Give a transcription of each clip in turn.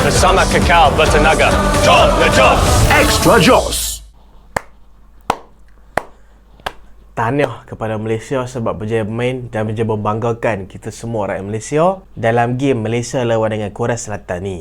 bersama Kekal Bertenaga. Jom, jom. Extra Joss. Tahniah kepada Malaysia sebab berjaya bermain dan berjaya membanggakan kita semua rakyat Malaysia dalam game Malaysia lawan dengan Korea Selatan ni.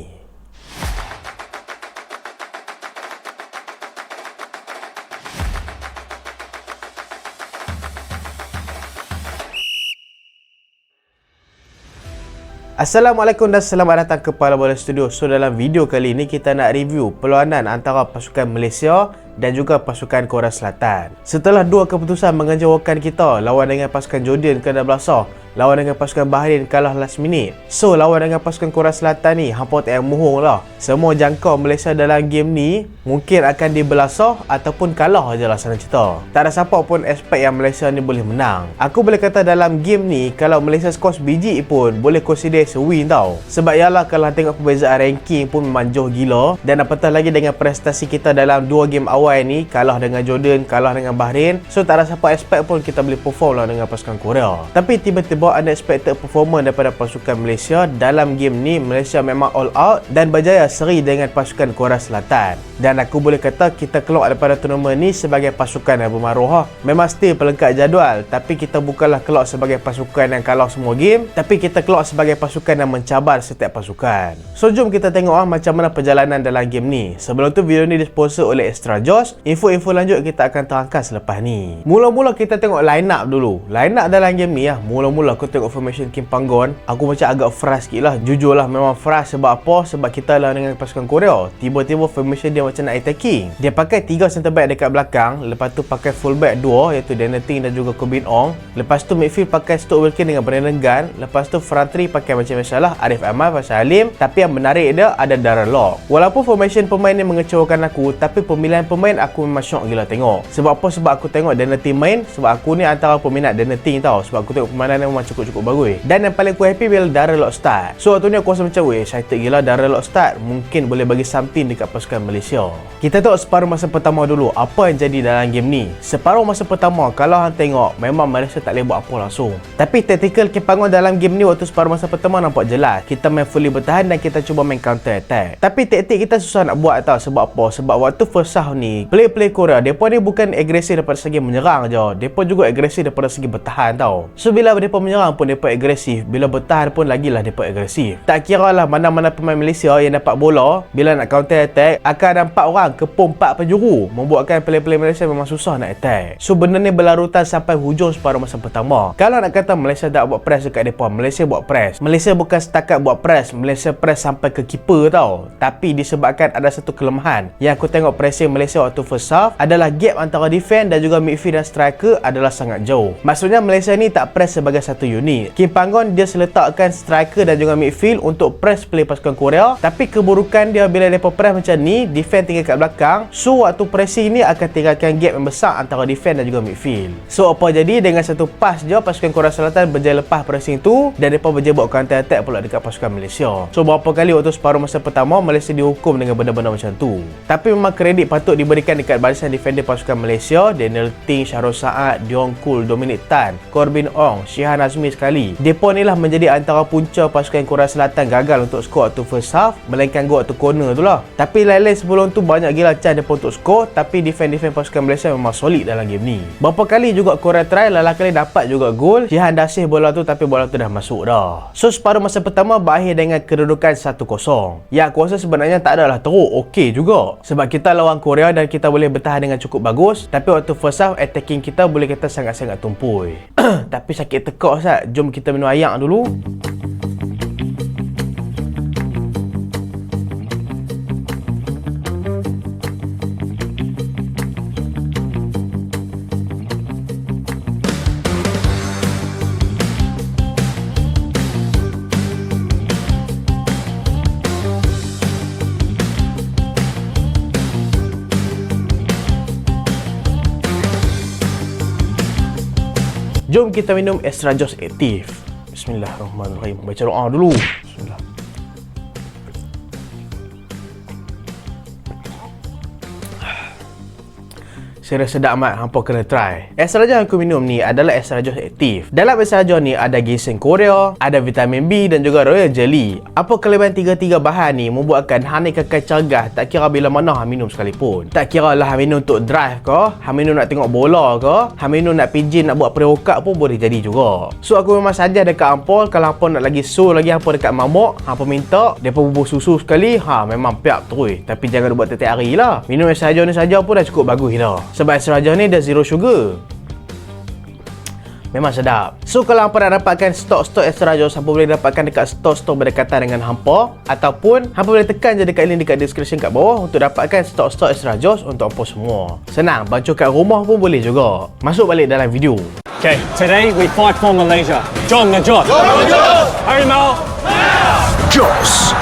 Assalamualaikum dan selamat datang ke Pala Bola Studio. So dalam video kali ini kita nak review perlawanan antara pasukan Malaysia dan juga pasukan Korea Selatan. Setelah dua keputusan mengecewakan kita, lawan dengan pasukan Jordan kena belasah, lawan dengan pasukan Bahrain kalah last minute. So lawan dengan pasukan Korea Selatan ni hampa tak yang mohong lah. Semua jangka Malaysia dalam game ni mungkin akan dibelasah ataupun kalah je lah senang cerita. Tak ada siapa pun expect yang Malaysia ni boleh menang. Aku boleh kata dalam game ni kalau Malaysia skor sebiji pun boleh consider se-win tau. Sebab ialah kalau tengok perbezaan ranking pun memang jauh gila, dan apatah lagi dengan prestasi kita dalam dua game awal ni, kalah dengan Jordan, kalah dengan Bahrain. So tak ada siapa expect pun kita boleh perform lah dengan pasukan Korea. Tapi tiba-tiba unexpected performance daripada pasukan Malaysia. Dalam game ni Malaysia memang all out dan berjaya seri dengan pasukan Korea Selatan. Dan aku boleh kata kita keluar daripada tournament ni sebagai pasukan yang bermaruah. Memang still pelengkap jadual, tapi kita bukanlah keluar sebagai pasukan yang kalah semua game, tapi kita keluar sebagai pasukan yang mencabar setiap pasukan. So jom kita tengok macam mana perjalanan dalam game ni. Sebelum tu video ni disponsor oleh Extra Joss. Info-info lanjut kita akan terangkan selepas ni. Mula-mula kita tengok line up dulu. Line up dalam game ni mula-mula aku tengok formation Kim Panggon, aku macam agak frust sikit lah. Jujur lah memang frust. Sebab apa? Sebab kita lah dengan pasukan Korea, tiba-tiba formation dia macam nak attacking. Dia pakai 3 center back dekat belakang, lepas tu pakai full back 2 iaitu Daniel Ting dan juga Corbin Ong. Lepas tu midfield pakai Stuart Wilkin dengan Brandon Gunn. Lepas tu front 3 pakai macam biasalah Arif Ahmad, Faisal Halim. Tapi yang menarik dia ada Darren Lock. Walaupun formation pemain ni mengecewakan aku, tapi pemilihan pemain aku memang syok gila tengok. Sebab apa? Sebab aku tengok Daniel Ting main. Sebab aku ni antara peminat Daniel Ting tau. Sebab aku tengok permainan dia memang cukup-cukup bagus. Dan yang paling aku happy bila Darren Lock start. So waktu ni aku rasa macam excited gila Darren Lock start. Mungkin boleh bagi something dekat pasukan Malaysia. Kita tengok separuh masa pertama dulu apa yang jadi dalam game ni. Separuh masa pertama kalau hang tengok memang Malaysia tak boleh buat apa langsung. Tapi tactical Kim Panggon dalam game ni waktu separuh masa pertama nampak jelas. Kita main fully bertahan dan kita cuba main counter attack. Tapi taktik kita susah nak buat tau. Sebab apa? Sebab waktu first half ni play Korea, depa ni bukan agresif daripada segi menyerang je. Depa juga agresif daripada segi bertahan tau. So bila depa menyerang pun depa agresif, bila bertahan pun lagilah depa agresif. Tak kira lah mana-mana pemain Malaysia yang dapat bola, bila nak counter attack akan ada 4 orang kepung 4 penjuru, membuatkan play Malaysia memang susah nak attack. So benda ni berlarutan sampai hujung separuh masa pertama. Kalau nak kata Malaysia tak buat press dekat depa, Malaysia buat press. Malaysia bukan setakat buat press, Malaysia press sampai ke keeper tau. Tapi disebabkan ada satu kelemahan yang aku tengok pressing Malaysia waktu first half adalah gap antara defense dan juga midfield dan striker adalah sangat jauh. Maksudnya Malaysia ni tak press sebagai satu unit. Kim Panggon dia seletakkan striker dan juga midfield untuk press play pasukan Korea, tapi keburukan dia bila mereka press macam ni, defense tinggal kat belakang. So waktu pressing ni akan tinggalkan gap yang besar antara defense dan juga midfield. So apa jadi? Dengan satu pass je pasukan Korea Selatan berjaya lepas pressing tu dan mereka berjaya buat counter attack pula dekat pasukan Malaysia. So berapa kali waktu separuh masa pertama Malaysia dihukum dengan benda-benda macam tu. Tapi memang kredit patut diberikan dekat barisan defender pasukan Malaysia, Daniel Ting, Syahrul Saad, Dion Kul, Dominic Tan, Corbin Ong, Shihan Azmi sekali. Depa ni lah menjadi antara punca pasukan Korea Selatan gagal untuk skor waktu first half, melainkan gol waktu corner tu lah. Tapi lain-lain sebelum tu banyak gila chance depa untuk skor, tapi defend pasukan Malaysia memang solid dalam game ni. Berapa kali juga Korea try, lala kali dapat juga gol. Shihan dasih bola tu tapi bola tu dah masuk dah. So separuh masa pertama berakhir dengan kedudukan 1-0. Yang aku rasa sebenarnya tak adalah teruk, okey juga. Sebab kita lawan Korea dan kita boleh bertahan dengan cukup bagus. Tapi waktu first half attacking kita boleh kata sangat-sangat tumpul. Tapi sakit tekak Ustaz. Jom kita minum ayak dulu. Jom kita minum Extra Joss Active. Bismillahirrahmanirrahim. Baca doa dulu. Bismillah. Serius sedap amat, hampa kena try. Es Rajos yang aku minum ni adalah es Rajos aktif. Dalam es Rajos ni ada ginseng Korea, ada vitamin B dan juga royal jelly. Apa kelebihan tiga-tiga bahan ni membuatkan hang ni kekal cergas tak kira bila mana hang minum sekalipun. Tak kira lah hang minum untuk drive ke, hang minum nak tengok bola ke, hang minum nak pijin, nak buat pre-workout pun boleh jadi juga. So aku memang saja dekat hampa, kalau hampa nak lagi so lagi hampa dekat mamok, hampa minta depa bubur susu sekali, memang piap terus. Tapi jangan buat tiap hari lah. Minum es Rajos ni saja pun dah cukup bagus dah. Sebab es Rajos ni dah zero sugar. Memang sedap. So kalau hampa nak dapatkan stok-stok es Rajos, hampa boleh dapatkan dekat stok-stok berdekatan dengan hampa, ataupun hampa boleh tekan je dekat link dekat description kat bawah untuk dapatkan stok-stok es Rajos untuk hampa semua. Senang, bancur kat rumah pun boleh juga. Masuk balik dalam video. Okay, today we fight for Malaysia. John the Joss. John the Joss. Harimau. Joss.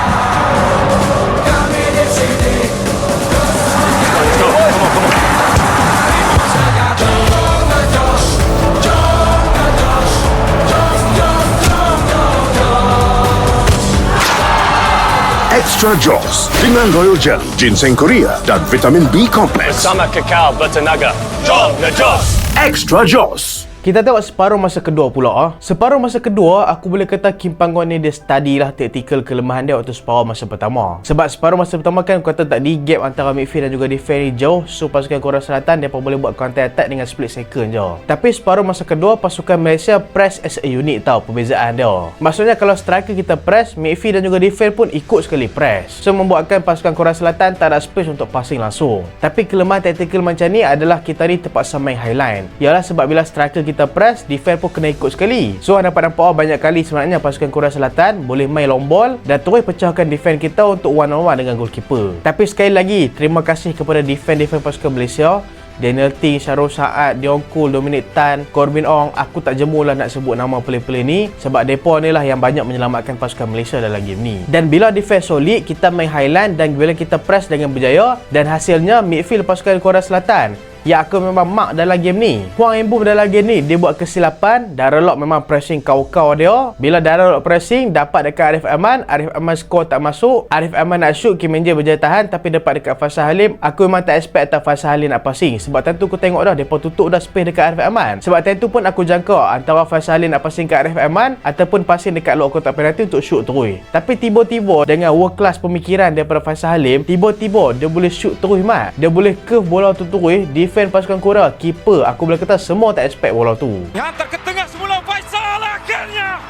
Extra Joss dengan Royal Jelly, ginseng Korea dan vitamin B complex. Bersama Kakao Butter Nugget. John the Joss. Extra Joss. Kita tengok separuh masa kedua pula. Separuh masa kedua, aku boleh kata Kim Panggon ni dia study lah taktikal kelemahan dia waktu separuh masa pertama. Sebab separuh masa pertama kan aku kata tadi gap antara midfield dan juga defense ni jauh. So pasukan Korea Selatan mereka boleh buat counter attack dengan split second je. Tapi separuh masa kedua, pasukan Malaysia press as a unit tau perbezaan dia. Maksudnya kalau striker kita press, midfield dan juga defense pun ikut sekali press. So membuatkan pasukan Korea Selatan tak ada space untuk passing langsung. Tapi kelemahan taktikal macam ni adalah kita ni terpaksa main highline. Ialah sebab bila striker kita press, defense pun kena ikut sekali. So dapat nampak banyak kali sebenarnya pasukan Korea Selatan boleh main long ball dan terus pecahkan defense kita untuk one on one dengan goalkeeper. Tapi sekali lagi, terima kasih kepada defense pasukan Malaysia, Daniel Ting, Syarul Saad, Dion Kul, Dominic Tan, Corbin Ong. Aku tak jemulah nak sebut nama player-player ni sebab mereka ni lah yang banyak menyelamatkan pasukan Malaysia dalam game ni. Dan bila defense solid, kita main highline dan bila kita press dengan berjaya, dan hasilnya midfield pasukan Korea Selatan yang aku memang mark dalam game ni, Hwang In-beom dalam game ni dia buat kesilapan. Daralok memang pressing kau-kau dia. Bila Daralok pressing dapat dekat Arif Ahmad skor tak masuk. Arif Ahmad nak shoot, Kim Min-jae berjaya tahan, tapi dapat dekat Faisal Halim. Aku memang tak expect tak Faisal Halim nak passing sebab tentu aku tengok dah depa tutup dah space dekat Arif Ahmad. Sebab tentu pun aku jangka antara Faisal Halim nak passing kat Arif Ahmad ataupun passing dekat luar kotak penalti untuk shoot terus. Tapi tiba-tiba dengan world class pemikiran daripada Faisal Halim, tiba-tiba dia boleh shoot terus mat. Dia boleh curve bola tu terus. Defense pasukan Korea, keeper, aku boleh kata semua tak expect bola tu. Hantar ke tengah semula Faisal, akhirnya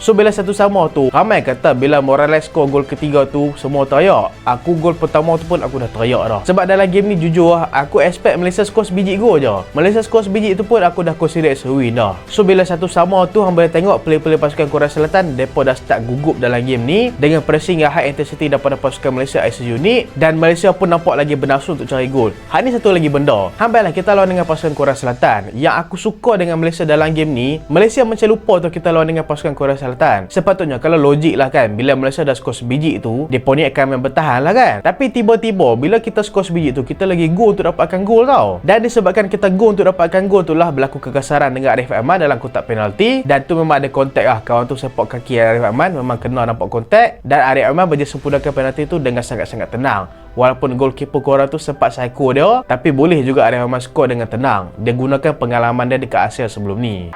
So bila satu sama tu, ramai kata bila Morales skor gol ketiga tu semua teriak. Aku gol pertama tu pun aku dah teriak dah. Sebab dalam game ni jujur aku expect Malaysia skor sebiji gol je. Malaysia skor sebiji tu pun aku dah consider as a win dah. So bila satu sama tu hang boleh tengok player-player pasukan Korea Selatan depa dah start gugup dalam game ni dengan pressing yang high intensity daripada pasukan Malaysia as a unit, dan Malaysia pun nampak lagi bernafsu untuk cari gol. Hal ni satu lagi benda. Hang baiklah kita lawan dengan pasukan Korea Selatan. Yang aku suka dengan Malaysia dalam game ni, Malaysia macam lupa tu kita lawan dengan pasukan Korea Selatan. Sepatutnya kalau logik lah kan, bila Malaysia dah skor sebiji tu, depa ni akan main bertahan lah kan. Tapi tiba-tiba bila kita skor sebiji tu, kita lagi go untuk dapatkan gol tau. Dan disebabkan kita go untuk dapatkan gol tu lah berlaku kegasaran dengan Arif Ahmad dalam kotak penalti, dan tu memang ada kontak lah. Kawan tu sepak kaki Arif Ahmad, memang kena nampak kontak, dan Arif Ahmad berjaya sempurnakan penalti tu dengan sangat-sangat tenang. Walaupun goalkeeper Korea tu sempat psycho dia, tapi boleh juga Arif Ahmad skor dengan tenang. Dia gunakan pengalaman dia dekat Asia sebelum ni.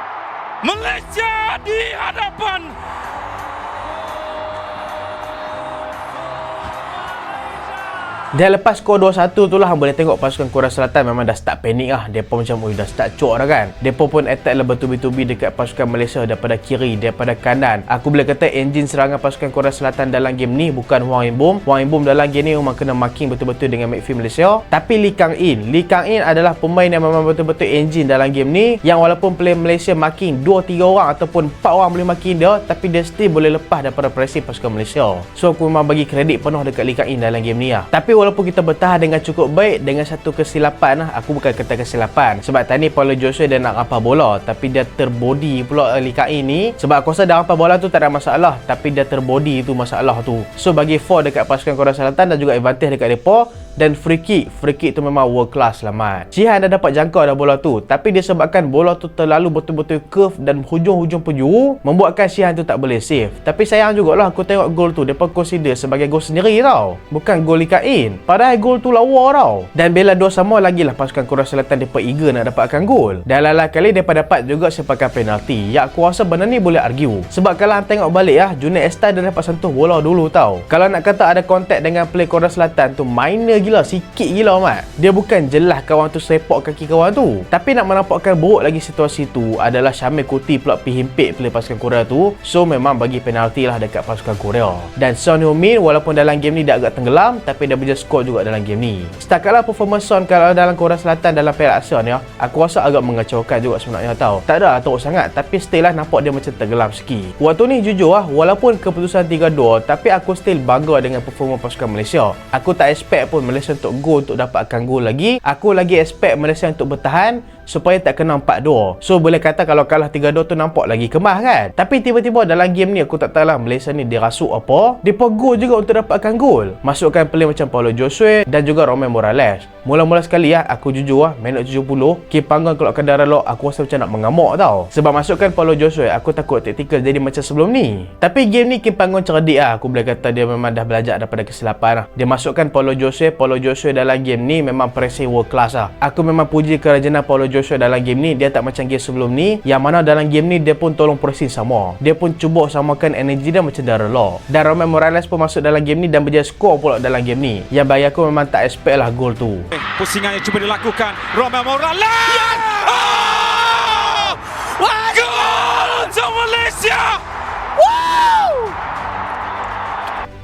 Malaysia di hadapan Dan lepas skor 2-1 tu lah boleh tengok pasukan Korea Selatan memang dah start panik lah. Mereka macam dah start cok dah kan. Mereka pun attack lah bertubi-tubi dekat pasukan Malaysia daripada kiri, daripada kanan. Aku boleh kata enjin serangan pasukan Korea Selatan dalam game ni bukan Hwang In-beom. Hwang In-beom dalam game ni memang kena marking betul-betul dengan midfield Malaysia. Tapi Lee Kang-in adalah pemain yang memang betul-betul enjin dalam game ni, yang walaupun player Malaysia marking 2-3 orang ataupun 4 orang boleh marking dia, tapi dia still boleh lepas daripada pressing pasukan Malaysia. So aku memang bagi kredit penuh dekat Lee Kang-in dalam game ni lah. Tapi walaupun kita bertahan dengan cukup baik dengan satu kesilapan lah, aku bukan kata kesilapan sebab tadi Paulo Joshua dia nak rampas bola tapi dia terbody pula Lee Kang-in ni. Sebab aku rasa dah rampas bola tu tak ada masalah, tapi dia terbody tu masalah tu. So bagi 4 dekat pasukan Korea Selatan dan juga advantage dekat mereka Dan free kick tu memang world class lah Mat. Shihan dah dapat jangkau dah bola tu, tapi disebabkan bola tu terlalu betul-betul curve dan hujung-hujung penjuru, membuatkan Shihan tu tak boleh save. Tapi sayang jugalah aku tengok gol tu depa consider sebagai gol sendiri tau, bukan gol ikat in. Padahal gol tu lawa tau. Dan bela 2-2 lagi lah pasukan Korea Selatan depa eager nak dapatkan gol. Dan lain kali depa dapat juga sepakan penalti. Ya aku rasa benda ni boleh argue. Sebab kalau tengok balik Junaid Esta dia dapat sentuh bola dulu tau. Kalau nak kata ada kontak dengan play Korea Selatan tu minor gila, sikit gila Mat. Dia bukan jelas kawan tu sepak kaki kawan tu. Tapi nak menampakkan buruk lagi situasi tu adalah Syamil Kuti pula pergi himpit play pasukan Korea tu. So memang bagi penalti lah dekat pasukan Korea. Dan Son Heung-min walaupun dalam game ni dia agak tenggelam, tapi dia boleh skor juga dalam game ni. Setakat lah performance Son kalau dalam Korea Selatan dalam Piala ASEAN ya, aku rasa agak mengecewakan juga sebenarnya tau. Tak ada teruk sangat, tapi still lah nampak dia macam tenggelam sikit. Waktu ni jujur walaupun keputusan 3-2, tapi aku still bangga dengan performa pasukan Malaysia. Aku tak expect pun Malaysia untuk gol, untuk dapatkan gol lagi. Aku lagi expect Malaysia untuk bertahan supaya tak kena 4-2. So boleh kata kalau kalah 3-2 tu nampak lagi kemas kan. Tapi tiba-tiba dalam game ni aku tak tahu lah Malaysia ni dirasuk apa. Depa gol juga untuk dapatkan gol. Masukkan player macam Paulo Josue dan juga Romain Morales. Mula-mula sekali aku jujur minit 70 Kim Panggon keluar kendaraan lock, aku rasa macam nak mengamuk tau. Sebab masukkan Paulo Josue, aku takut taktikal jadi macam sebelum ni. Tapi game ni Kim Panggon cerdik aku boleh kata dia memang dah belajar daripada kesilapan Dia masukkan Paulo Josue dalam game ni memang pressing world class Aku memang puji kerajanan Paulo Josue dalam game ni. Dia tak macam game sebelum ni, yang mana dalam game ni dia pun tolong pressing sama. Dia pun cuba samakan energi dia macam Darren Lock. Dan Romain Morales pun masuk dalam game ni dan berjaya skor pula dalam game ni. Yang bagi aku memang tak expect lah gol tu. Pusingan yang cuba dilakukan Romain Morales. Gol untuk Malaysia.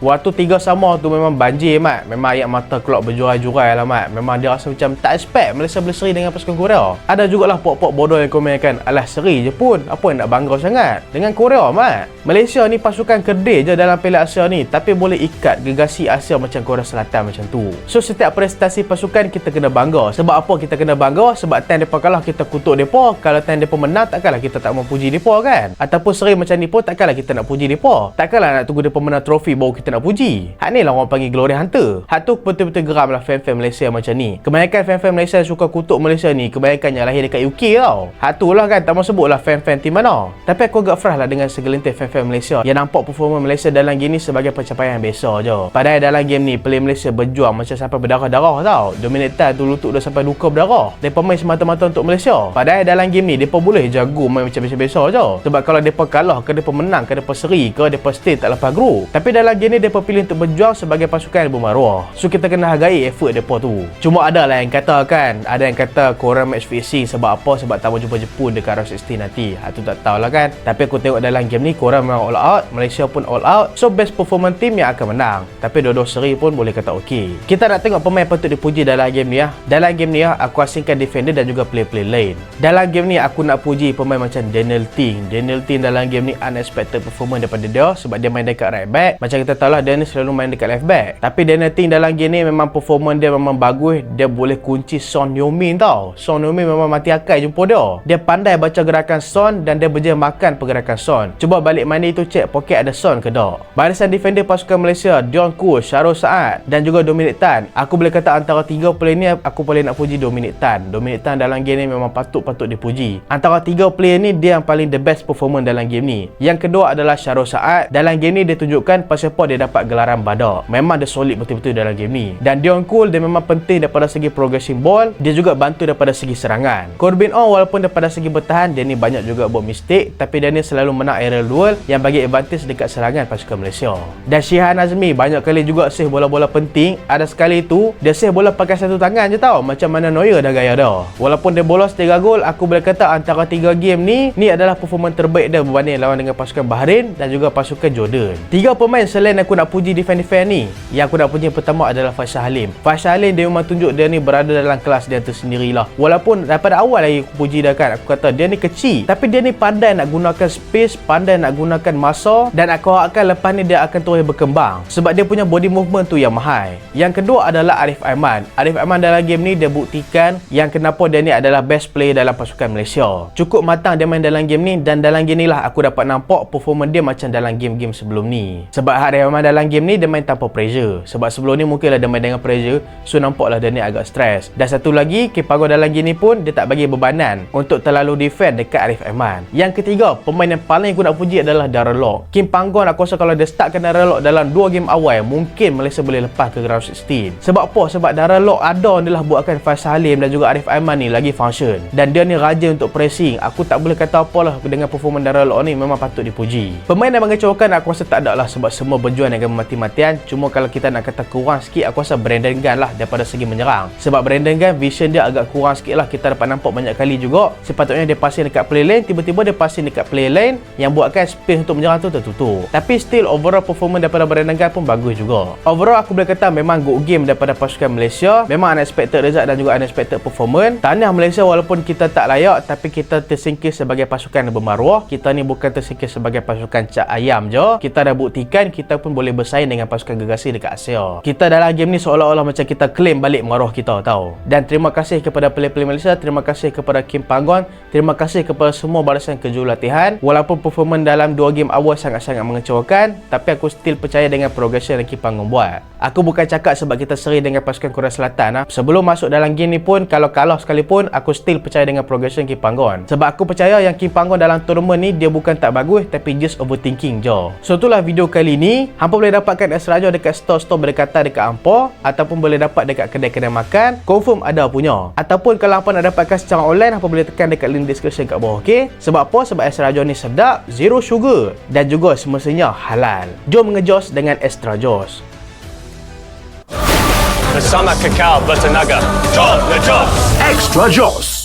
Waktu 3-3 tu memang banjir Mat. Memang ayat mata keluar berjurai-jurai lah Mat. Memang dia rasa macam tak expect Malaysia boleh seri dengan pasukan Korea. Ada jugalah pok-pok bodoh yang komenkan, alah seri je pun, apa yang nak bangga sangat dengan Korea Mat. Malaysia ni pasukan kedai je dalam Piala ASEAN ni, tapi boleh ikat gegasi Asia macam Korea Selatan macam tu. So setiap prestasi pasukan kita kena bangga. Sebab apa kita kena bangga? Sebab time mereka kalah kita kutuk mereka. Kalau time mereka menang takkanlah kita tak mau puji mereka kan. Ataupun seri macam ni pun takkanlah kita nak puji mereka. Takkanlah nak tunggu mereka menang trofi baru kita nak puji. Hak ni lah orang panggil glory hunter. Hak tu betul-betul geram lah fan-fan Malaysia macam ni. Kebanyakan fan-fan Malaysia yang suka kutuk Malaysia ni, kebanyakannya lahir dekat UK tau. Hak tu lah kan, tak mau sebut lah fan-fan tim mana. Tapi aku agak frust lah dengan segelintir fan-fan Malaysia yang nampak performa Malaysia dalam game ni sebagai pencapaian biasa je. Padahal dalam game ni play Malaysia berjuang macam sampai berdarah-darah tau. Dominic Tan tu lutut dah sampai luka berdarah. Mereka main semata-mata untuk Malaysia. Padahal dalam game ni mereka boleh jago main macam biasa-biasa je. Sebab kalau mereka kalah ke, mereka menang ke, mereka seri ke, mereka stay tak lepas group. Tapi dalam game ni mereka pilih untuk berjuang sebagai pasukan yang bermaruah. So kita kena hargai effort mereka tu. Cuma ada lah yang kata kan, ada yang kata korang match fixing sebab apa? Sebab tak mau jumpa Jepun dekat round 16 nanti. Itu tak tahulah kan. Tapi aku tengok dalam game ni korang memang all out, Malaysia pun all out. So best performance team yang akan menang. Tapi dua-dua seri pun boleh kata okey. Kita nak tengok pemain patut dipuji dalam game ni Dalam game ni aku asingkan defender dan juga play lain. Dalam game ni aku nak puji pemain macam Daniel Ting. Daniel Ting dalam game ni unexpected performance daripada dia sebab dia main dekat right back. Macam kita tahu lah dia ni selalu main dekat left back. Tapi Daniel Ting dalam game ni memang performance dia memang bagus. Dia boleh kunci Son Heung-min tau. Son Heung-min memang mati akal jumpa dia. Dia pandai baca gerakan Son dan dia berjaya makan pergerakan Son. Cuba balik mandi tu cek poket ada Son ke tak. Barisan defender pasukan Malaysia Dion Koo, Syarul Saad dan juga Dominic Tan. Aku boleh kata antara tiga player ni aku paling nak puji Dominic Tan. Dominic Tan dalam game ni memang patut dipuji. Antara tiga player ni dia yang paling the best performance dalam game ni. Yang kedua adalah Syarul Saad. Dalam game ni dia tunjukkan pasal apa dia dapat gelaran badak. Memang dia solid betul-betul dalam game ni. Dan Dion Koo dia memang penting daripada segi progressing ball. Dia juga bantu daripada segi serangan. Corbin Ong walaupun daripada segi bertahan dia ni banyak juga buat mistake, tapi dia ni selalu menang aerial duel yang bagi advantage dekat serangan pasukan Malaysia. Dan Shihan Azmi banyak kali juga save bola-bola penting. Ada sekali tu dia save bola pakai satu tangan je tau. Macam mana Neuer dah gaya dah. Walaupun dia bolos 3 gol, aku boleh kata antara 3 game ni adalah performance terbaik dia berbanding lawan dengan pasukan Bahrain dan juga pasukan Jordan. 3 pemain selain aku nak puji defend ni, yang aku nak puji pertama adalah Faisal Halim. Faisal Halim dia memang tunjuk dia ni berada dalam kelas dia tersendirilah. Walaupun daripada awal lagi aku puji dia kan, aku kata dia ni kecil tapi dia ni pandai nak gunakan space, pandai nak gunakan masa, dan aku harapkan lepas ni dia akan terus berkembang sebab dia punya body movement tu yang mahal. Yang kedua adalah Arif Aiman. Arif Aiman dalam game ni dia buktikan yang kenapa dia ni adalah best player dalam pasukan Malaysia. Cukup matang dia main dalam game ni, dan dalam game ni lah aku dapat nampak performance dia macam dalam game-game sebelum ni. Sebab Arif memang dalam game ni dia main tanpa pressure. Sebab sebelum ni mungkinlah dia main dengan pressure, so nampaklah dia ni agak stres. Dan satu lagi, Kim Panggon dalam game ni pun dia tak bagi bebanan untuk terlalu defend dekat Arif Aiman. Yang ketiga, pemain yang paling aku nak puji adalah Darren Lock. Kim Panggon aku rasa kalau dia startkan Darren Lock dalam 2 game awal, mungkin Malaysia boleh lepas ke round 16. Sebab apa? Sebab Darren Lock ada ni lah buatkan Faiz Salim dan juga Arif Aiman ni lagi function. Dan dia ni raja untuk pressing. Aku tak boleh kata apalah dengan performa Darren Lock ni, memang patut dipuji. Pemain yang mengecewakan aku rasa tak ada lah, sebab semua berjuang dengan mati-matian. Cuma kalau kita nak kata kurang sikit, aku rasa Brandon Gunn lah daripada segi menyerang. Sebab Brandon Gunn vision dia agak kurang sikit lah. Kita dapat nampak banyak kali juga sepatutnya dia passing dekat play lane, tiba-tiba dia passing dekat play lane yang buatkan space untuk menyerang tu tertutup. Tapi still overall performance daripada Brandon Gunn pun bagus juga. Overall aku boleh kata memang good game daripada pasukan Malaysia. Memang unexpected result dan juga unexpected performance. Tahniah Malaysia, walaupun kita tak layak tapi kita tersingkir sebagai pasukan yang bermaruah. Kita ni bukan tersingkir sebagai pasukan cak ayam je. Kita dah buktikan kita pun boleh bersaing dengan pasukan gegasi dekat Asia. Kita dalam game ni seolah-olah macam kita claim balik maruah kita tau. Dan terima kasih kepada player-player Malaysia, terima kasih kepada Kim Panggon, terima kasih kepada semua barisan kejurulatihan. Walaupun performance dalam 2 game awal sangat-sangat mengecewakan, tapi aku still percaya dengan progression yang Kim Panggon buat. Aku bukan cakap sebab kita seri dengan pasukan Korea Selatan. Sebelum masuk dalam game ni pun, kalau kalah sekalipun, aku still percaya dengan progression Kim Panggon. Sebab aku percaya yang Kim Panggon dalam tournament ni dia bukan tak bagus, tapi just overthinking je. So itulah video kali ni. Hampa boleh dapatkan Extra Joss dekat store-store berdekatan dekat hampa, ataupun boleh dapat dekat kedai-kedai makan. Confirm ada punya. Ataupun kalau hampa nak dapatkan secara online, hampa boleh tekan dekat link description kat bawah, okey? Sebab apa? Sebab Extra Joss ni sedap, zero sugar dan juga semestinya halal. Jom ngejos dengan Extra Joss. Bersama Kekal Bertenaga, John the Joss. Extra Joss.